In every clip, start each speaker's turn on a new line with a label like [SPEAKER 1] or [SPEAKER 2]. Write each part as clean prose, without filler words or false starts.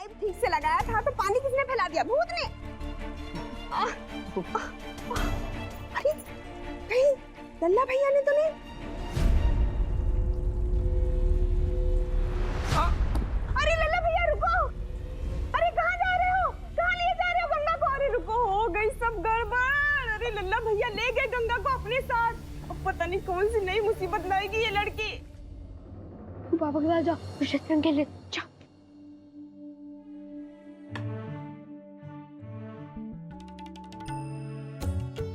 [SPEAKER 1] Pipe ठीक से लगाया था तो पानी किसने फैला दिया? भूत ने। अरे कहीं लल्ला भैया ने तो नहीं? अरे लल्ला भैया रुको! अरे कहाँ जा रहे हो? कहाँ लिए जा रहे हो गंगा को? अरे रुको, हो गई सब गड़बड़। अरे लल्ला भैया ले गए गंगा को अपने साथ। अब पता नहीं कौन सी नई मुसीबत लाएगी ये लड़की।
[SPEAKER 2] पापा के पास जाओ, शतरंज खेल ले। जाओ।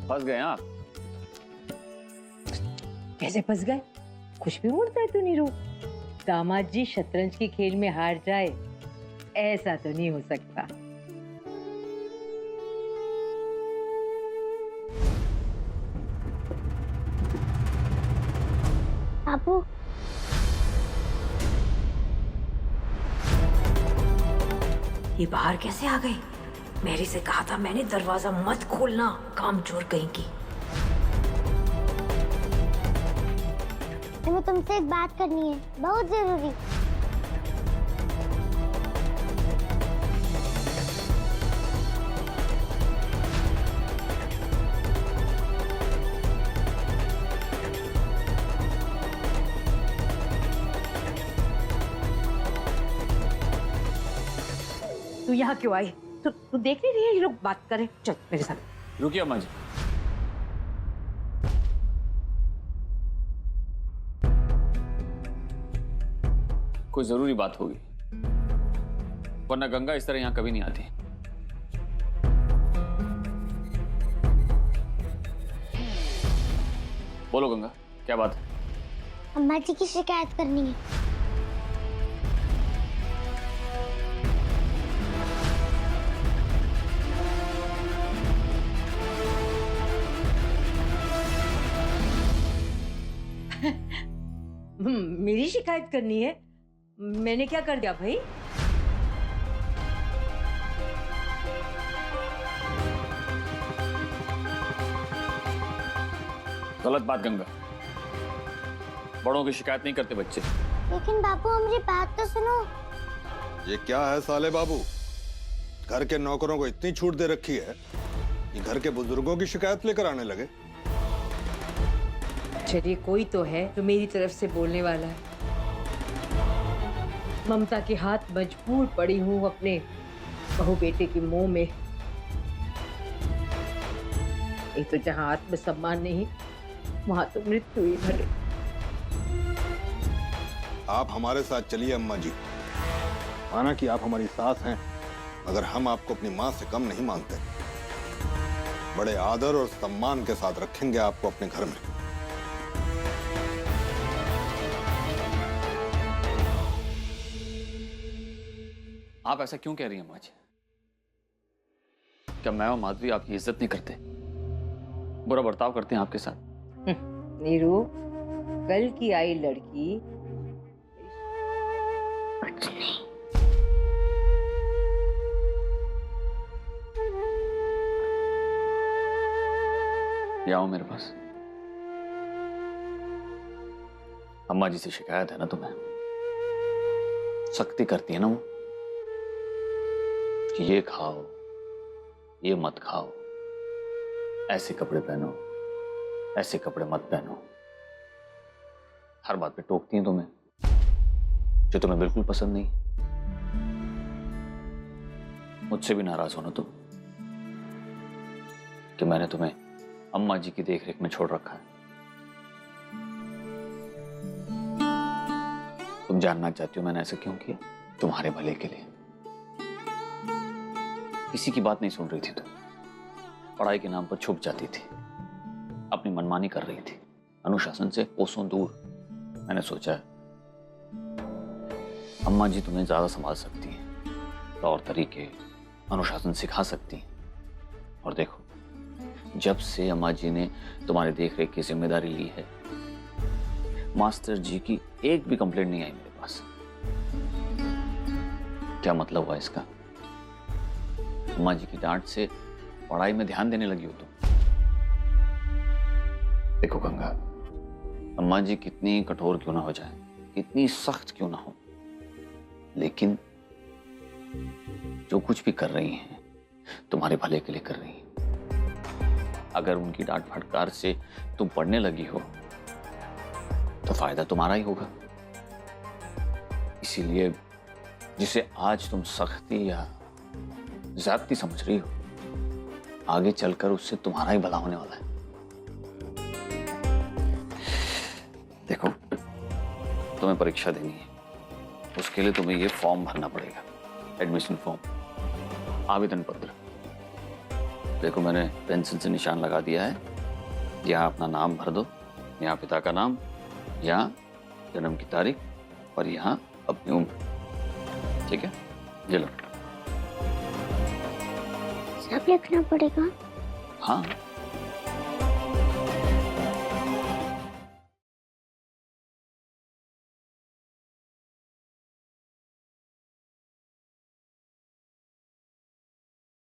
[SPEAKER 3] फंस गए आप?
[SPEAKER 4] कैसे फंस गए? कुछ भी बोलता है तू नीरू। दामाद जी शतरंज के खेल में हार जाए ऐसा तो नहीं हो सकता।
[SPEAKER 2] बापू
[SPEAKER 5] ये बाहर कैसे आ गई? मैरी से कहा था मैंने दरवाजा मत खोलना, कामचोर कहीं की।
[SPEAKER 2] हमें तुमसे एक बात करनी है, बहुत जरूरी।
[SPEAKER 5] तू यहाँ क्यों आई? तू देख नहीं रही है ये लोग बात करें? चल मेरे साथ।
[SPEAKER 3] रुकिए अम्मा जी। कोई जरूरी बात होगी, वरना गंगा इस तरह यहाँ कभी नहीं आती। बोलो गंगा, क्या बात है?
[SPEAKER 2] अम्मा जी की शिकायत करनी है।
[SPEAKER 4] मेरी शिकायत करनी है? मैंने क्या कर दिया भाई?
[SPEAKER 3] गलत बात गंगा, बड़ों की शिकायत नहीं करते बच्चे।
[SPEAKER 2] लेकिन बापू हमारी बात तो सुनो।
[SPEAKER 6] ये क्या है साले बाबू, घर के नौकरों को इतनी छूट दे रखी है कि घर के बुजुर्गों की शिकायत लेकर आने लगे।
[SPEAKER 4] चलिए कोई तो है जो मेरी तरफ से बोलने वाला है। ममता के हाथ मजबूर पड़ी हूँ अपने बहू बेटे की मोह में। एक तो जहाँ आत्मसम्मान नहीं, वहां तो मृत्यु ही भले।
[SPEAKER 6] आप हमारे साथ चलिए अम्मा जी। माना कि आप हमारी सास हैं, मगर हम आपको अपनी माँ से कम नहीं मानते। बड़े आदर और सम्मान के साथ रखेंगे आपको अपने घर में।
[SPEAKER 3] आप ऐसा क्यों कह रही हैं अम्मा जी? क्या मैं और माधवी आपकी इज्जत नहीं करते, बुरा बर्ताव करते हैं आपके साथ?
[SPEAKER 4] नीरू, कल की आई लड़की
[SPEAKER 2] कुछ नहीं।
[SPEAKER 3] ये आओ मेरे पास। अम्मा जी से शिकायत है ना तुम्हें? सख्ती करती है ना वो कि ये खाओ, ये मत खाओ, ऐसे कपड़े पहनो, ऐसे कपड़े मत पहनो। हर बात पे टोकती हैं तुम्हें, जो तुम्हें बिल्कुल पसंद नहीं। मुझसे भी नाराज हो ना तुम कि मैंने तुम्हें अम्मा जी की देखरेख में छोड़ रखा है। तुम जानना चाहती हो मैंने ऐसा क्यों किया? तुम्हारे भले के लिए। किसी की बात नहीं सुन रही थी तुम, पढ़ाई के नाम पर छुप जाती थी, अपनी मनमानी कर रही थी, अनुशासन से कोसों दूर। मैंने सोचा अम्मा जी तुम्हें ज्यादा संभाल सकती हैं, तौर तरीके, अनुशासन सिखा सकती हैं। और देखो, जब से अम्मा जी ने तुम्हारी देखरेख की जिम्मेदारी ली है, मास्टर जी की एक भी कंप्लेंट नहीं आई मेरे पास। क्या मतलब हुआ इसका? अम्मा जी की डांट से पढ़ाई में ध्यान देने लगी हो तुम। देखो गंगा, अम्मा जी कितनी कठोर क्यों ना हो जाए, कितनी सख्त क्यों ना हो, लेकिन जो कुछ भी कर रही हैं तुम्हारे भले के लिए कर रही हैं। अगर उनकी डांट फटकार से तुम पढ़ने लगी हो तो फायदा तुम्हारा ही होगा। इसीलिए जिसे आज तुम सख्ती या ज्यादती समझ रही हो, आगे चलकर उससे तुम्हारा ही भला होने वाला है। देखो, तुम्हें परीक्षा देनी है, उसके लिए तुम्हें ये फॉर्म भरना पड़ेगा, एडमिशन फॉर्म, आवेदन पत्र। देखो, मैंने पेंसिल से निशान लगा दिया है। यहाँ अपना नाम भर दो, यहाँ पिता का नाम, यहाँ जन्म की तारीख और यहाँ अपनी उम्र। ठीक है, ये लो।
[SPEAKER 2] सब लिखना पड़ेगा?
[SPEAKER 3] हाँ,